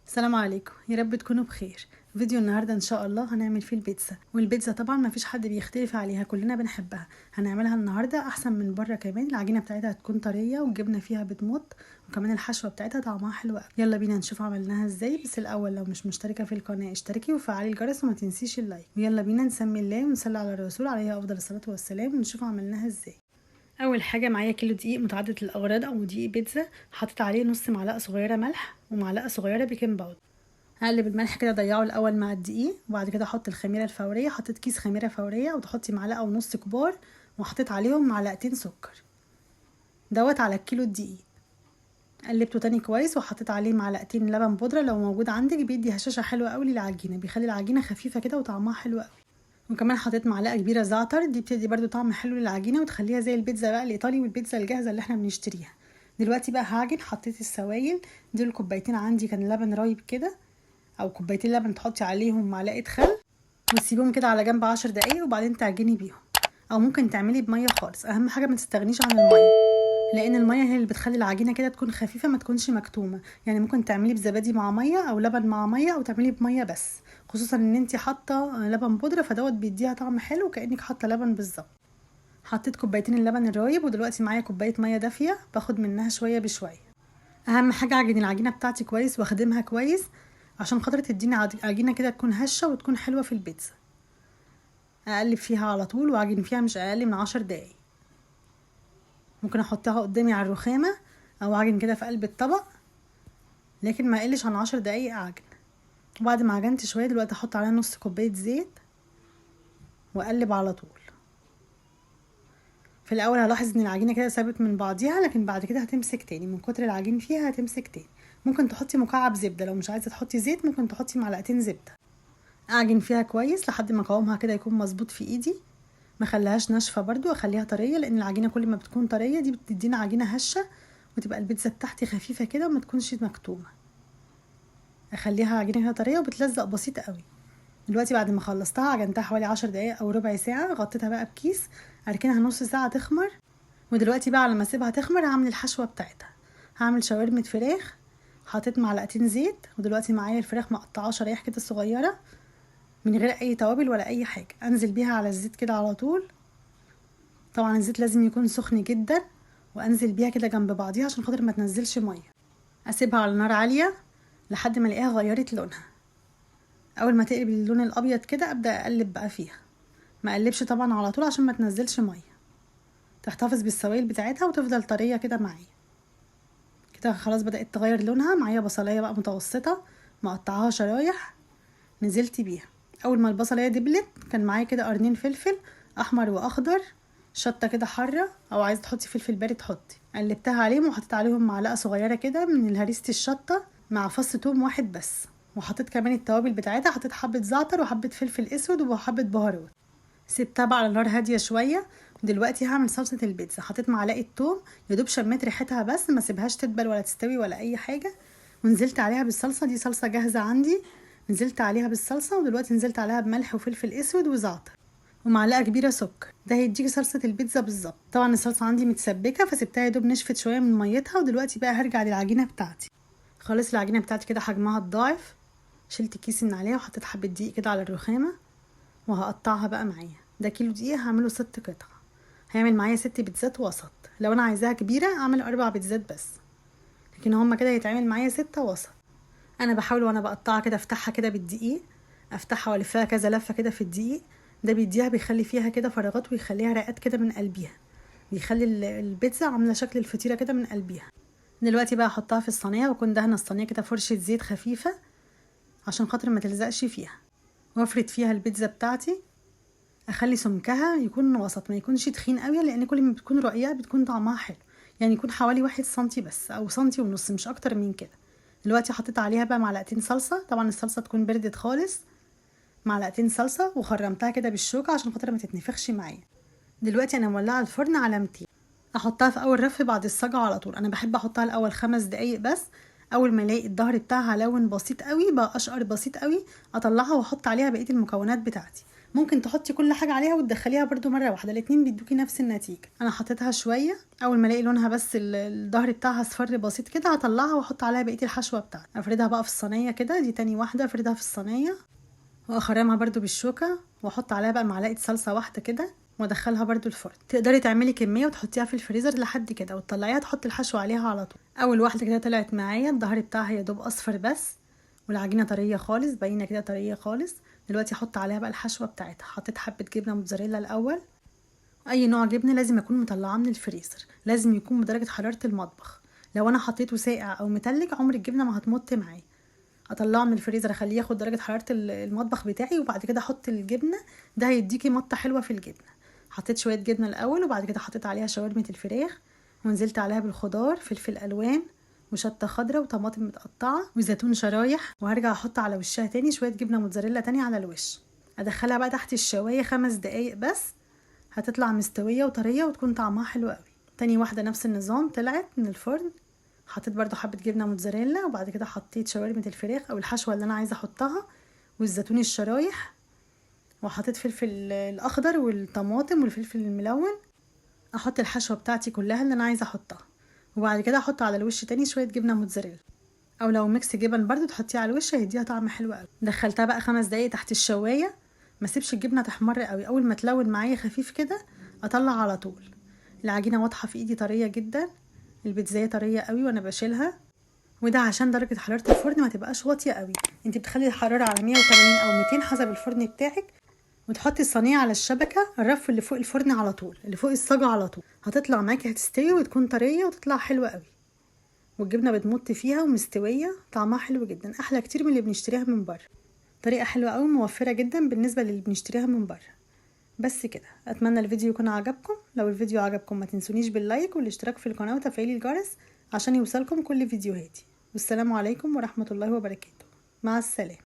السلام عليكم، يا رب تكونوا بخير. فيديو النهارده ان شاء الله هنعمل فيه البيتزا، والبيتزا طبعا ما فيش حد بيختلف عليها، كلنا بنحبها. هنعملها النهارده احسن من بره كمان. العجينه بتاعتها هتكون طريه والجبنه فيها بتمط، وكمان الحشوه بتاعتها طعمها حلو قوي. يلا بينا نشوف عملناها ازاي. بس الاول لو مش مشتركه في القناه اشتركي وفعلي الجرس وما تنسيش اللايك. ويلا بينا نسمي الله ونصلي على الرسول عليه افضل الصلاه والسلام ونشوف عملناها ازاي. اول حاجه معايا كيلو دقيق متعدد الاغراض او دقيق بيتزا، حطيت عليه نص معلقه صغيره ملح ومعلقه صغيره بيكنج باودر. هقلب الملح كده اضيعه الاول مع الدقيق، وبعد كده احط الخميره الفوريه. حطيت كيس خميره فوريه وتحطي معلقه ونص كبار، وحطيت عليهم معلقتين سكر دوت على الكيلو الدقيق. قلبته تاني كويس وحطيت عليه معلقتين لبن بودره لو موجود عندك، بيدي هشاشه حلوه قوي للعجينه، بيخلي العجينه خفيفه كده وطعمها حلو قوي. وكمان حطيت معلقه كبيره زعتر، دي بتدي برده طعم حلو للعجينه وتخليها زي البيتزا بقى الايطالي والبيتزا الجاهزه اللي احنا بنشتريها. دلوقتي بقى هعجن. حطيت السوائل دول كوبايتين، عندي كان لبن رايب كده او كوبايتين لبن، تحطي عليهم معلقه خل وتسيبهم كده على جنب 10 دقايق وبعدين تعجني بيهم، او ممكن تعملي بميه خالص. اهم حاجه ما تستغنيش عن الميه، لان الميه هي اللي بتخلي العجينه كده تكون خفيفه ما تكونش مكتومه. يعني ممكن تعملي بزبادي مع ميه او لبن مع ميه، او تعملي بميه بس، خصوصا ان انتي حاطه لبن بودره فدوت بيديها طعم حلو كانك حاطه لبن بالظبط. حطيت كوبايتين اللبن الرايب، ودلوقتي معايا كوبايه ميه دافيه باخد منها شويه بشويه. اهم حاجه اعجن العجينه بتاعتي كويس واخدمها كويس عشان خاطر تديني عجينه كده تكون هشه وتكون حلوه في البيتزا. اقلب فيها على طول واعجن فيها مش اقل من 10 دقايق. ممكن احطها قدامي على الرخامه او اعجن كده في قلب الطبق، لكن ما اقلش عن 10 دقايق اعجن. وبعد ما عجنت شويه دلوقتي احط عليها نص كوبايه زيت واقلب على طول. في الاول هلاحظ ان العجينه كده سابت من بعضيها، لكن بعد كده هتمسك تاني من كتر العجين فيها، هتمسك تاني. ممكن تحطي مكعب زبده، لو مش عايزه تحطي زيت ممكن تحطي معلقتين زبده. اعجن فيها كويس لحد ما قوامها كده يكون مظبوط في ايدي، ما خليهاش ناشفه برضو، اخليها طريه، لان العجينه كل ما بتكون طريه دي بتدينا عجينه هشه وتبقى البيتزا بتاعتي خفيفه كده وما تكونش مكتومه. اخليها عجينه كده طريه وبتلزق بسيطه قوي. دلوقتي بعد ما خلصتها عجنتها حوالي 10 دقايق او ربع ساعه، غطيتها بقى بكيس اركنها نص ساعه تخمر. ودلوقتي بقى على ما اسيبها تخمر هعمل الحشوه بتاعتها. هعمل شاورمه فراخ، حطيت معلقتين زيت، ودلوقتي معايا الفراخ مقطعه شرايح كده صغيره من غير اي توابل ولا اي حاجه. انزل بيها على الزيت كده على طول، طبعا الزيت لازم يكون سخن جدا، وانزل بيها كده جنب بعضيها عشان خاطر ما تنزلش ميه. اسيبها على نار عاليه لحد ما الاقيها غيرت لونها. اول ما تقلب اللون الابيض كده ابدا اقلب بقى فيها، ما اقلبش طبعا على طول عشان ما تنزلش ميه، تحتفظ بالسوائل بتاعتها وتفضل طريه كده معايا. كده خلاص بدات تغير لونها. معايا بصلايه بقى متوسطه مقطعاها شرايح، نزلت بيها. اول ما البصلايه دبلت كان معايا كده قرنين فلفل احمر واخضر، شطه كده حاره، او عايزه تحطي فلفل بارد حطي. قلبتها عليهم وحطيت عليهم معلقه صغيره كده من هريسه الشطه مع فص توم واحد بس، وحطيت كمان التوابل بتاعتها. حطيت حبه زعتر وحبه فلفل اسود وحبه بهارات. سبتها بقى على نار هاديه شويه. دلوقتي هعمل صلصه البيتزا. حطيت معلقه توم يدوب شميت ريحتها بس، ما سيبهاش تدبل ولا تستوي ولا اي حاجه. ونزلت عليها بالصلصه، دي صلصه جاهزه عندي. نزلت عليها بالصلصه، ودلوقتي نزلت عليها بملح وفلفل اسود وزعتر ومعلقه كبيره سكر. ده هيديكي صلصه البيتزا بالظبط. طبعا الصلصه عندي متسبكه فسبتها يا دوب نشفت شويه من ميتها. ودلوقتي بقى هرجع للعجينه بتاعتي. خلاص العجينه بتاعتي كده حجمها اتضاعف. شلت الكيس من عليها وحطيت حبه دقيق كده على الرخامه، وهقطعها بقى معايا. ده كيلو دقيق هعمله 6 قطع، هيعمل معايا 6 بيتزات وسط. لو انا عايزاها كبيره اعمل 4 بيتزات بس، لكن هما كده هيتعمل معايا 6 وسط. انا بحاول وانا بقطعها كده افتحها كده بالدقيق، افتحها والفها كذا لفه كده في الدقيق. ده بيديها بيخلي فيها كده فراغات ويخليها رقات كده من قلبيها، بيخلي البيتزا عامله شكل الفطيره كده من قلبيها. دلوقتي بقى احطها في الصينيه، واكون دهنه الصينيه كده فرشه زيت خفيفه عشان خاطر ما تلزقش فيها، وافرد فيها البيتزا بتاعتي. اخلي سمكها يكون وسط، ما يكونش تخين قوي، لان كل ما بتكون رقيقه بتكون طعمها حلو. يعني يكون حوالي 1 سنتي بس او سنتي ونص، مش اكتر من كده. دلوقتي حطيت عليها بقى معلقتين صلصه، طبعا الصلصه تكون بردت خالص. معلقتين صلصه وخرمتها كده بالشوكه عشان خاطر ما تتنفخش معايا. دلوقتي انا مولعه الفرن على 200. احطها في اول رف بعد الصاجه على طول. انا بحب احطها الاول 5 دقايق بس. اول ما الاقي الظهر بتاعها لون بسيط قوي بقى اشقر بسيط قوي، اطلعها واحط عليها بقيه المكونات بتاعتي. ممكن تحطي كل حاجه عليها وتدخليها برده مره واحده، الاتنين بيدوكي نفس النتيجه. انا حطيتها شويه، اول ما الاقي لونها بس الظهر بتاعها اصفر بسيط كده هطلعها واحط عليها بقيه الحشوه بتاعتي. افردها بقى في الصينيه كده، دي تاني واحده افردها في الصينيه واخرمها برده بالشوكه، واحط عليها بقى معلقه صلصه واحده كده وادخلها برده الفرن. تقدري تعملي كميه وتحطيها في الفريزر لحد كده وتطلعيها تحطي الحشو عليها على طول. اول واحده كده طلعت معايا، الظهر بتاعها يا دوب اصفر بس والعجينه طريه خالص، باينه كده طريه خالص. دلوقتي احط عليها بقى الحشوه بتاعتها. حطيت حبه جبنه موتزاريلا الاول، اي نوع جبنه لازم اكون مطلعاه من الفريزر، لازم يكون بدرجه حراره المطبخ. لو انا حطيته ساقع او متلج عمر الجبنه ما هتمط معايا. اطلعه من الفريزر اخليه ياخد درجه حراره المطبخ بتاعي، وبعد كده احط الجبنه، ده هيديكي مطه حلوه في الجبنه. حطيت شويه جبنه الاول وبعد كده حطيت عليها شاورمه الفراخ ونزلت عليها بالخضار، فلفل الوان وشطه خضراء وطماطم متقطعه وزيتون شرايح، وهرجع احط على وشها تاني شويه جبنه موتزاريلا تاني على الوش. ادخلها بقى تحت الشوايه 5 دقايق بس، هتطلع مستويه وطريه وتكون طعمها حلو قوي. تاني واحده نفس النظام طلعت من الفرن، حطيت برضو حبه جبنه موتزاريلا وبعد كده حطيت شاورمه الفراخ او الحشوه اللي انا عايزه احطها والزيتون الشرايح، وحطيت فلفل الاخضر والطماطم والفلفل الملون. احط الحشوه بتاعتي كلها اللي انا عايزه احطها، وبعد كده احط على الوش تاني شويه جبنه موتزاريلا، او لو ميكس جبن برضو تحطيه على الوش هيديها طعم حلو قوي. دخلتها بقى 5 دقايق تحت الشوايه، ما سيبش الجبنه تحمر قوي، اول ما تلون معايا خفيف كده اطلع على طول. العجينه واضحه في ايدي طريه جدا، البيتزايه طريه قوي وانا بشيلها، وده عشان درجه حراره الفرن ما تبقاش واطيه قوي. انت بتخلي الحراره على 180 او 200 حسب الفرن بتاعك، وتحطي الصينيه على الشبكه، الرف اللي فوق الفرن على طول، اللي فوق الصاجه على طول، هتطلع معاكي هتستوي وتكون طريه وتطلع حلوه قوي، والجبنه بتمط فيها ومستويه، طعمها حلو جدا، احلى كتير من اللي بنشتريها من بره. طريقه حلوه قوي موفره جدا بالنسبه للي بنشتريها من بره. بس كده، اتمنى الفيديو يكون عجبكم. لو الفيديو عجبكم ما تنسونيش باللايك والاشتراك في القناه وتفعيل الجرس عشان يوصلكم كل فيديوهاتي. والسلام عليكم ورحمه الله وبركاته. مع السلامه.